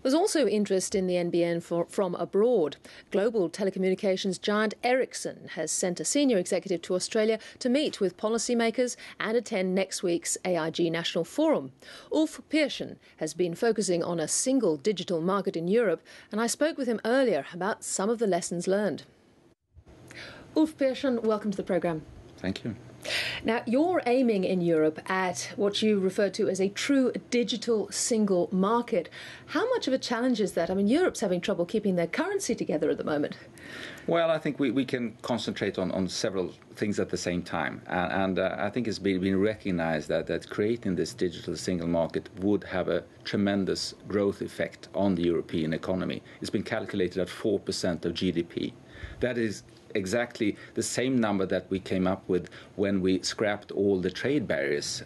There's also interest in the NBN from abroad. Global telecommunications giant Ericsson has sent a senior executive to Australia to meet with policymakers and attend next week's AIG National Forum. Ulf Pehrsson has been focusing on a single digital market in Europe, and I spoke with him earlier about some of the lessons learned. Ulf Pehrsson, welcome to the programme. Thank you. Now, you're aiming in Europe at what you refer to as a true digital single market. How much of a challenge is that? I mean, Europe's having trouble keeping their currency together at the moment. Well, I think we can concentrate on several things at the same time. And I think it's been recognized that creating this digital single market would have a tremendous growth effect on the European economy. It's been calculated at 4% of GDP. That is exactly the same number that we came up with when we scrapped all the trade barriers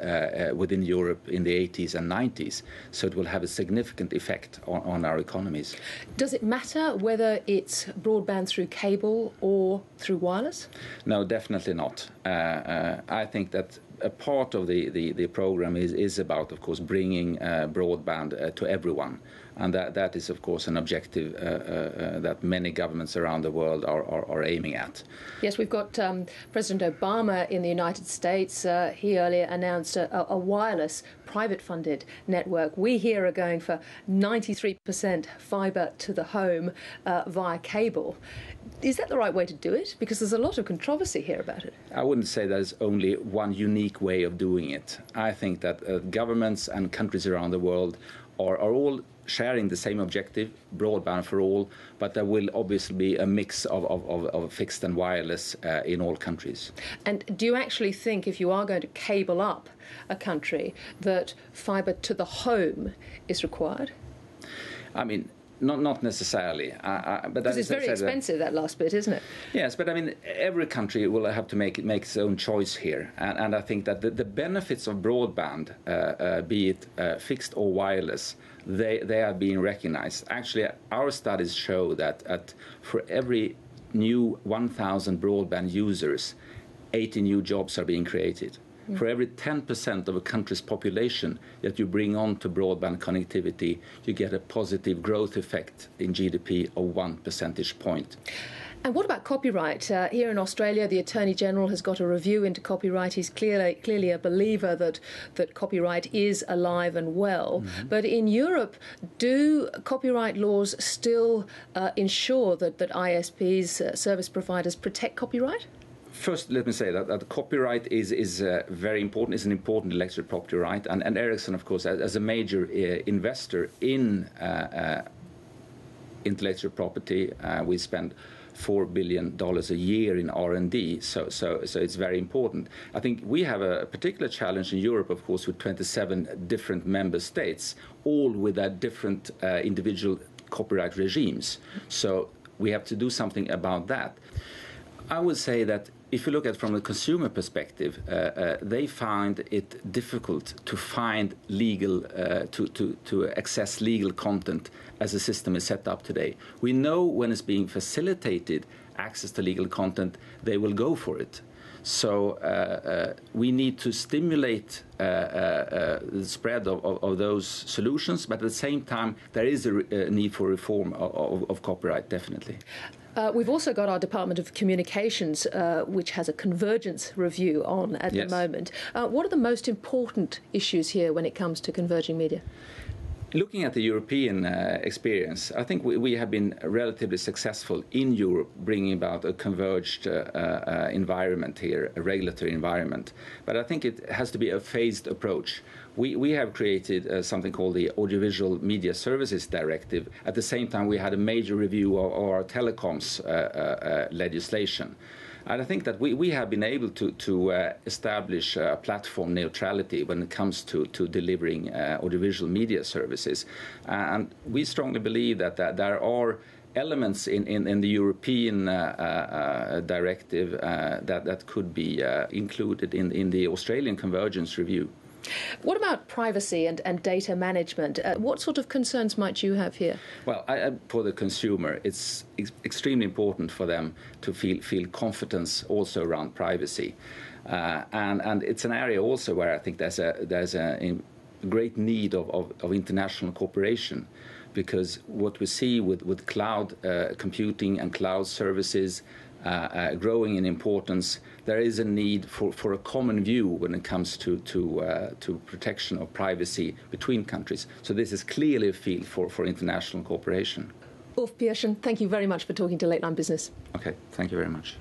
within Europe in the 80s and 90s. So it will have a significant effect on our economies. Does it matter whether it's broadband through cable or through wireless? No, definitely not. I think that a part of the program is about, of course, bringing broadband to everyone. And that is, of course, an objective that many governments around the world are aiming at. Yes, we've got President Obama in the United States. He earlier announced a wireless private-funded network. We here are going for 93% fibre to the home via cable. Is that the right way to do it? Because there's a lot of controversy here about it. I wouldn't say there's only one unique way of doing it. I think that governments and countries around the world are all sharing the same objective, broadband for all, but there will obviously be a mix of fixed and wireless in all countries. And do you actually think, if you are going to cable up a country, that fibre to the home is required? I mean, not necessarily. Because it's very expensive, that last bit, isn't it? Yes, but I mean, every country will have to make its own choice here. And I think that the benefits of broadband, be it fixed or wireless, they are being recognized. Actually, our studies show that for every new 1,000 broadband users, 80 new jobs are being created. For every 10% of a country's population that you bring on to broadband connectivity, you get a positive growth effect in GDP of 1 percentage point. And what about copyright? Here in Australia, the Attorney General has got a review into copyright. He's clearly a believer that copyright is alive and well. Mm-hmm. But in Europe, do copyright laws still ensure that ISPs, service providers, protect copyright? First, let me say that copyright is very important. It's an important intellectual property right. And Ericsson, of course, as a major investor in intellectual property, we spend $4 billion a year in R&D, so it's very important. I think we have a particular challenge in Europe, of course, with 27 different member states, all with their different individual copyright regimes. So we have to do something about that. I would say that if you look at it from a consumer perspective, they find it difficult to find legal, to access legal content as the system is set up today. We know when it's being facilitated access to legal content, they will go for it. So we need to stimulate the spread of those solutions, but at the same time, there is a need for reform of copyright, definitely. We've also got our Department of Communications, which has a convergence review on at the moment. What are the most important issues here when it comes to converging media? Looking at the European experience, I think we have been relatively successful in Europe bringing about a converged environment here, a regulatory environment. But I think it has to be a phased approach. We have created something called the Audiovisual Media Services Directive. At the same time, we had a major review of our telecoms legislation. And I think that we have been able to establish platform neutrality when it comes to delivering audiovisual media services. And we strongly believe that there are elements in the European directive that could be included in the Australian convergence review. What about privacy and data management? What sort of concerns might you have here? Well, for the consumer, it's extremely important for them to feel confidence also around privacy. And it's an area also where I think there's a great need of international cooperation. because what we see with cloud computing and cloud services growing in importance, there is a need for a common view when it comes to protection of privacy between countries. So this is clearly a field for international cooperation. Ulf Pehrsson, thank you very much for talking to Late Line Business. Okay, thank you very much.